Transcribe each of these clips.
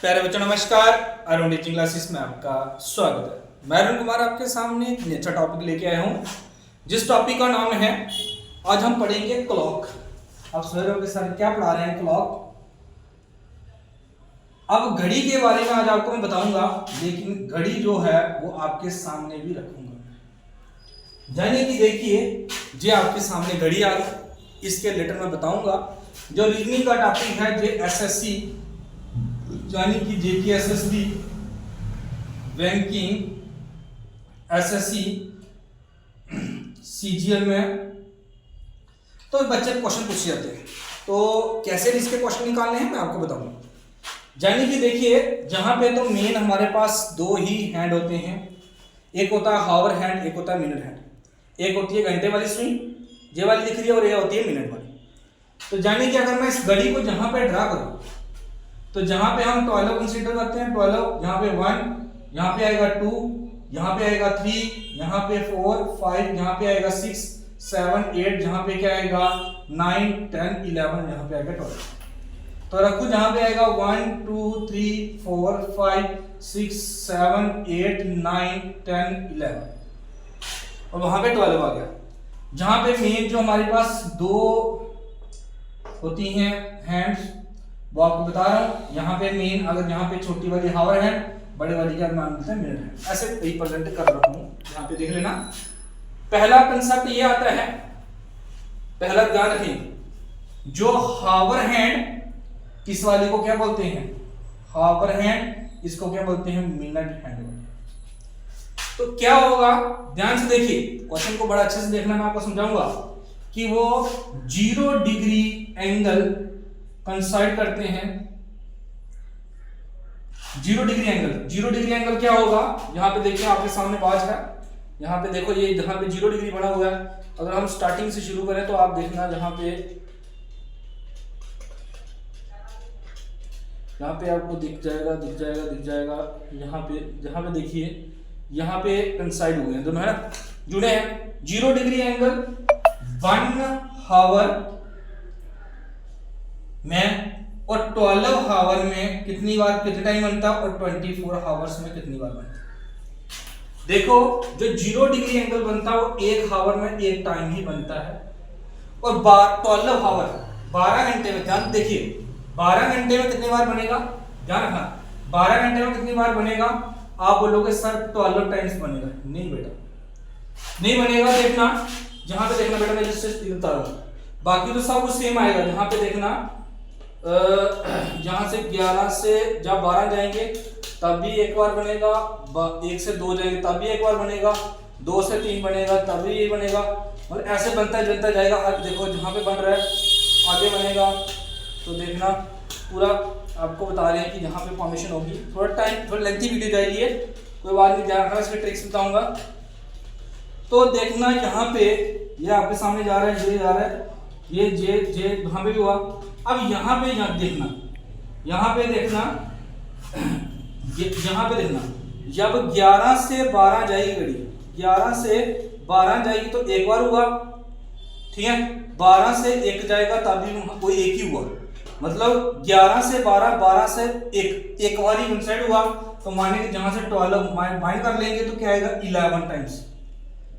प्यारे बच्चों नमस्कार। अरुण टीचिंग क्लासेस में आपका स्वागत है। मैं अरुण कुमार आपके सामने एक अच्छा टॉपिक लेके आया हूँ, जिस टॉपिक का नाम है, आज हम पढ़ेंगे क्लॉक। आप सोच रहे हो कि सर क्या पढ़ा रहे हैं क्लॉक। अब घड़ी के बारे में आज आपको मैं बताऊंगा, लेकिन घड़ी जो है वो आपके सामने भी रखूंगा। यानी कि देखिए, जे आपके सामने घड़ी आ गई, इसके रिलेटेड मैं बताऊंगा। जो रीजनिंग का टॉपिक है जे एसएससी यानी कि जेपीएसएसबी, बैंकिंग, एसएससी, सीजीएल में तो बच्चे क्वेश्चन पूछे जाते हैं। तो कैसे इसके क्वेश्चन निकालने हैं मैं आपको बताऊंगा। यानी कि देखिए, जहां पे तो मेन हमारे पास दो ही हैंड होते हैं, एक होता है हावर हैंड, एक होता है मिनट हैंड। एक होती है घंटे वाली सुई, ये वाली दिख रही है, और ये होती है मिनट वाली। तो यानी कि अगर मैं इस घड़ी को जहां पे ड्रा करूं, तो जहां पे हम 12 कंसीडर करते हैं, 12, यहाँ पे 1, यहाँ पे आएगा 2, यहाँ पे आएगा 3, यहाँ पे 4, 5, यहाँ पे आएगा 6, 7, 8, यहाँ पे क्या आएगा 9, 10, 11, यहाँ पे आएगा 12। तो रखो जहां पे आएगा 1, 2, 3, 4, 5, 6, 7, 8, 9, 10, 11 और वहां पे 12 आ गया। जहां पे मेन जो हमारे पास दो होती हैं हैंड्स, वो आपको बता रहा हूं। यहाँ पे मेन, अगर यहाँ पे छोटी वाली हावर है, बड़े वाली का नाम मिलता है मिनट है। ऐसे रिप्रेजेंट कर रहा हूं, यहाँ पे देख लेना। पहला कंसेप्ट ये आता है, पहला ध्यान रखें, जो हावर हैंड, किस वाली को क्या बोलते हैं, हावर हैंड, इसको क्या बोलते हैं, मिनट हैंड। तो क्या होगा, ध्यान से देखिए, क्वेश्चन को बड़ा अच्छे से देखना, मैं आपको समझाऊंगा कि वो 0 डिग्री एंगल कंसाइड करते हैं। 0 डिग्री एंगल, 0 डिग्री एंगल क्या होगा, यहां पे देखिए आपके सामने बाज है, यहां पे देखो, ये जहां पे 0 डिग्री बना हुआ है। अगर हम स्टार्टिंग से शुरू करें तो आप देखना, जहां पे आपको दिख जाएगा, यहाँ पे देखिए, यहाँ पे कंसाइड हुए हैं दोनों, है ना, जुड़े हैं। 0 डिग्री एंगल 1 हावर में और 12 हावर में कितनी टाइम बनता है, और 24 हावर्स में कितनी बार बनता है। देखो, जो 0 डिग्री एंगल बनता है वो 1 हावर में 1 टाइम ही बनता है, और 12 हावर 12 घंटे में, ध्यान देखिए, 12 घंटे में कितनी बार बनेगा, ध्यान रखना, 12 घंटे में कितनी बार बनेगा। आप बोलोगे सर 12 टाइम्स बनेगा, नहीं बेटा, नहीं बनेगा। देखना, जहां पे देखना बेटा, मैं जिससे बता रहा हूं, बाकी तो सब सेम आएगा। जहां पे देखना, यहां से 11 से जब 12 जाएंगे तब भी एक बार बनेगा, 1 से 2 जाएंगे तब भी एक बार बनेगा, 2 से 3 बनेगा तब भी ये बनेगा, और ऐसे बनता जाएगा। अब देखो, जहां पे बन रहा है आगे बनेगा। तो देखना, पूरा आपको बता रहे हैं कि यहाँ पे फॉर्मेशन होगी। थोड़ा लेंथी वीडियो जाएगी ये, कोई बात नहीं, ध्यान रखना, इसके ट्रिक्स बताऊंगा। तो देखना, यहाँ पे ये आपके सामने जा रहा है, ये जा रहा है, ये जे वहां पे भी हुआ। अब यहाँ पे देखना, यहाँ पे देखना, जब 11 से 12 जाएगी घड़ी, 11 से 12 जाएगी तो एक बार हुआ, ठीक है। 12 से 1 जाएगा तब भी कोई एक ही हुआ, मतलब 11 से 12, 12 से 1 बार ही कंसाइड हुआ। तो माने कि जहां से 12 माइंड कर लेंगे तो क्या आएगा, 11 टाइम्स।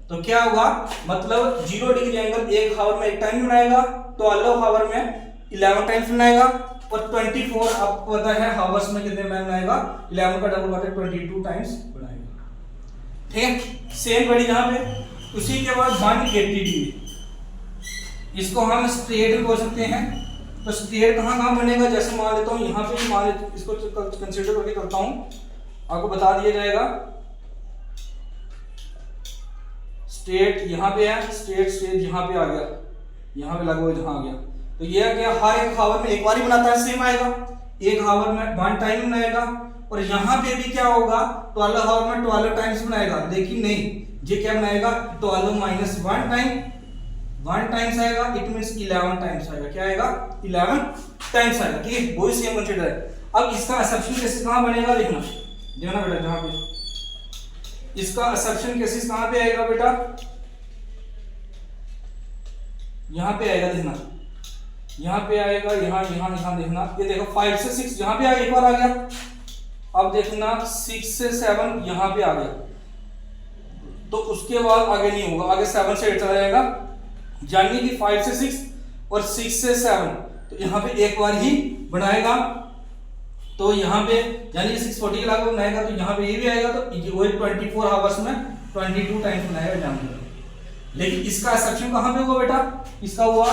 तो क्या होगा, मतलब 0 डिग्री एंगल 1 हावर में 1 टाइम बनाएगा, 12 हावर में 11 टाइम्स बनाएगा, और 24 आपको पता है हावर्स में कितने टाइम बनाएगा, 11 का डबल बात है 22 टाइम्स बनाएगा, ठीक है। सेम घड़ी यहाँ पे। उसी के बाद 180 डिग्री, इसको हम स्ट्रेट भी बोल सकते हैं। तो स्ट्रेट कहाँ बनेगा, जैसे मान लेता हूँ यहाँ पे भी, इसको कंसीडर करके करता हूँ, आपको बता दिया जाएगा। स्ट्रेट यहाँ पे है, स्ट्रेट यहाँ पे आ गया, यहाँ पे लगा जहाँ आ गया। तो ये क्या, हर 1 हावर में 1 बार ही बनाता है, सेम आएगा, 1 हावर में 1 टाइम बनाएगा। और यहाँ पे भी क्या होगा, 12 हावर में 12 टाइम्स बनाएगा, लेकिन नहीं, ये क्या बनाएगा, 12 माइनस 1 टाइम, 1 टाइम्स आएगा, इट मींस 11 टाइम्स आएगा। क्या आएगा, 11 टाइम्स आएगा, ठीक है, वो ही सेम कंसीडर है। अब इसका असम्पशन केसेस कहाँ बनेगा, देखना बेटा, जहाँ पे इसका असम्पशन केसेस कहाँ पे आएगा बेटा, यहाँ पे आएगा, देखना, यहाँ पे आएगा, यहाँ देखना, ये देखो 5 से 6 यहाँ पे एक बार आ गया, अब देखना 6 से 7 यहाँ पे आ गया, तो उसके बाद आगे नहीं होगा, आगे 7 से 8 चला जाएगा, यानी कि 5 से 6 और 6 से 7, तो यहाँ पे एक बार ही बनाएगा, तो यहाँ पे यानी 640 के लागू बनाएगा, तो यहाँ पे ये भी आएगा, तो वही 24 आवर्स में 22 टाइम्स बनाएगा जानवर। लेकिन इसका एक्सेप्शन कहाँ पे हुआ बेटा, इसका हुआ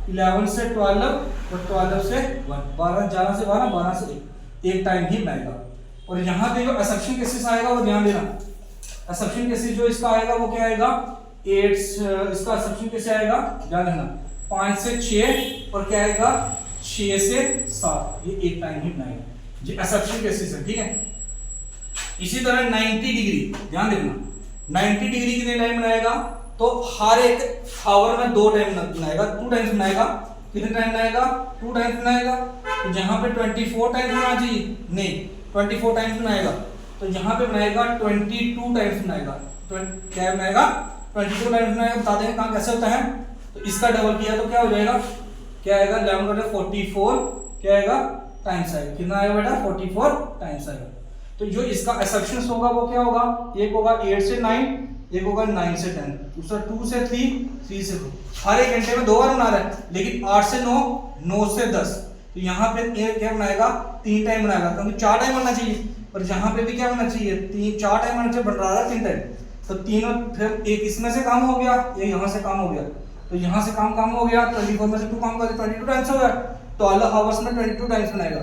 11 से 12 और 12 से 1, 12 11 से 12, 12 से 1 टाइम ही बनाएगा। और यहाँ पे जो एक्सेप्शन केसेस आएगा वो ध्यान देना, एक्सेप्शन केसेस जो इसका आएगा वो क्या आएगा, 8, इसका एक्सेप्शन कैसे आएगा ध्यान देना, 5 से 6 और क्या आएगा 6 से 7, ये 1 टाइम ही बनाएगा, ये एक्सेप्शन केसेस है, ठीक है। इसी तरह 90 डिग्री ध्यान देखना, 90 डिग्री कितने टाइम बनाएगा, तो हर एक हावर में 2 टाइम बनाएगा, 2 टाइम्स बनाएगा, कितने टाइम बनाएगा 2 टाइम्स बनाएगा, तो जहां पे 24 टाइम्स बनाना चाहिए नहीं 24 टाइम्स बनाएगा, तो यहाँ पे बनाएगा 22 टाइम्स बनाएगा, क्या बनाएगा 22 टाइम्स बनाएगा। बता देंगे कहाँ कैसे होता है, तो इसका डबल किया तो क्या हो जाएगा, क्या आएगा 11 बटे 44, क्या आएगा टाइम्स आएगा, कितना आएगा बेटा 44 टाइम्स आएगा। तो जो इसका एक्सेप्शन होगा वो क्या होगा, एक होगा 8 से 9, एक होगा 9 से 10, दूसरा 2 से 3, 3 से 2, हर एक घंटे में 2 बार बना रहा है, लेकिन 8 से 9, 9 से 10, तो यहाँ पे क्या बनाएगा 3 टाइम बनाएगा, क्योंकि 4 टाइम बनना चाहिए, और यहाँ पे भी क्या बनना चाहिए 4 टाइम बनना चाहिए, बन रहा है 3 टाइम, तो तीनों फिर एक इसमें से काम हो गया, ये यहाँ से काम हो गया, तो यहाँ से काम हो गया, 24 में से 2 काम कर 22 टाइम्स हो गया, तो 12 आवर्स में 22 टाइम्स बनाएगा,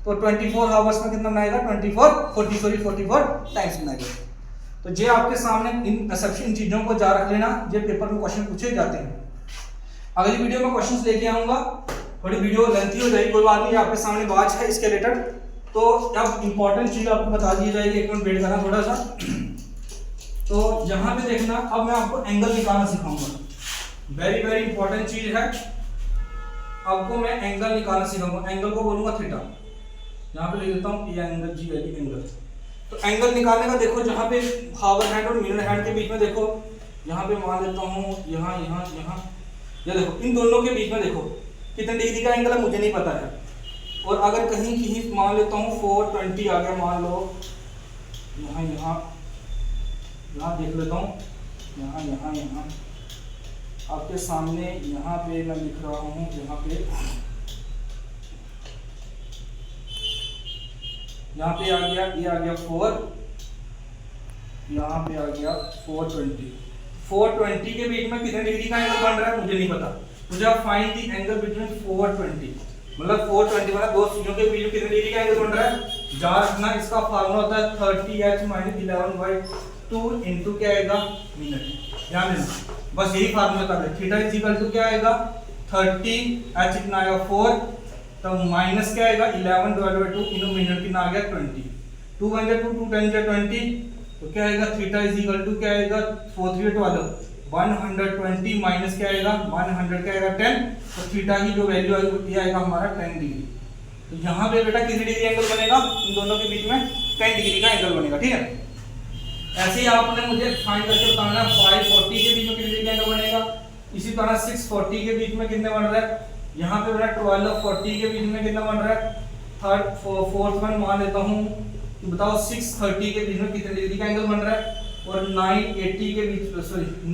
तो 24 आवर्स में कितना बनाएगा 44 टाइम्स बनाएगा। तो ये आपके सामने इन एक्सेप्शन चीजों को जा रख लेना, ये पेपर में क्वेश्चन पूछे जाते हैं। अगली वीडियो में क्वेश्चंस लेके आऊंगा, थोड़ी वीडियो लेंथी हो जाएगी, कोई बात नहीं, आपके सामने बात है इसके रिलेटेड, तो अब इंपॉर्टेंट चीज आपको बता दी जाएगी, एक मिनट वेट करना थोड़ा सा। तो यहाँ पे देखना, अब मैं आपको एंगल निकालना सिखाऊंगा, वेरी वेरी इंपॉर्टेंट चीज है, आपको मैं एंगल निकालना सिखाऊंगा, एंगल को बोलूंगा थीटा, यहाँ पे लिख देता हूँ ये एंगल जी वैल्यू एंगल। तो एंगल निकालने का देखो, जहाँ पे हावर हैंड और मिरर हैंड के बीच में देखो, यहाँ पे मान लेता हूँ यहाँ, ये देखो इन दोनों के बीच में देखो कितने डिग्री का एंगल है मुझे नहीं पता है, और अगर कहीं मान लेता हूँ 420 आ गया, मान लो यहाँ देख लेता हूँ, यहाँ आपके सामने यहाँ पे मैं लिख रहा हूँ, यहाँ पे आ गया, ये आ गया 4, यहाँ पे आ गया 420 के बीच में कितने डिग्री का एंगल बन रहा है मुझे नहीं पता, मुझे आप फाइंड द एंगल बिटवीन 420, मतलब 420 मतलब दो चीजों के बीच में कितने डिग्री का एंगल बन रहा है, याद रखना इसका फार्मूला होता है 30h-11/2 इनटू क्या आएगा मिनट, ध्यान देना बस यही फार्मूला कर रहे, थीटा इज इक्वल टू क्या आएगा 30h कितना आएगा 4, तो माइनस क्या आएगा 11/2 इनटू मिनट कितना आ गया 20, 2 1 2 2 10 20, तो क्या आएगा थीटा इज इक्वल टू क्या आएगा 4 3 12 120 माइनस क्या आएगा 100 क्या आएगा 10, तो थीटा की जो वैल्यू आएगी ये आएगा हमारा 10 डिग्री। तो यहाँ पे बेटा कितनी डिग्री एंगल बनेगा, इन दोनों के बीच में 10 डिग्री का एंगल बनेगा, ठीक है। ऐसे ही आपने मुझे फाइंड करके बताना 540 के बीच में कितने डिग्री का एंगल बनेगा, इसी तरह 640 के बीच में कितने बन रहा है, यहाँ पे बेटा 1240 के बीच में कितना बन रहा है, फोर्थ वन मान लेता हूँ, तो बताओ 630 के बीच में कितने डिग्री का एंगल बन रहा है, और 980 के बीच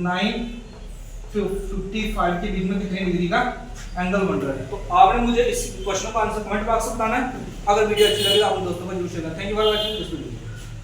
955 के बीच में कितने डिग्री का एंगल बन रहा है। तो आपने मुझे इस क्वेश्चन का आंसर कमेंट बॉक्स में बताना है, अगर वीडियो अच्छी लगे तो अपने दोस्तों को जरूर शेयर करें। Thank you for watching this video.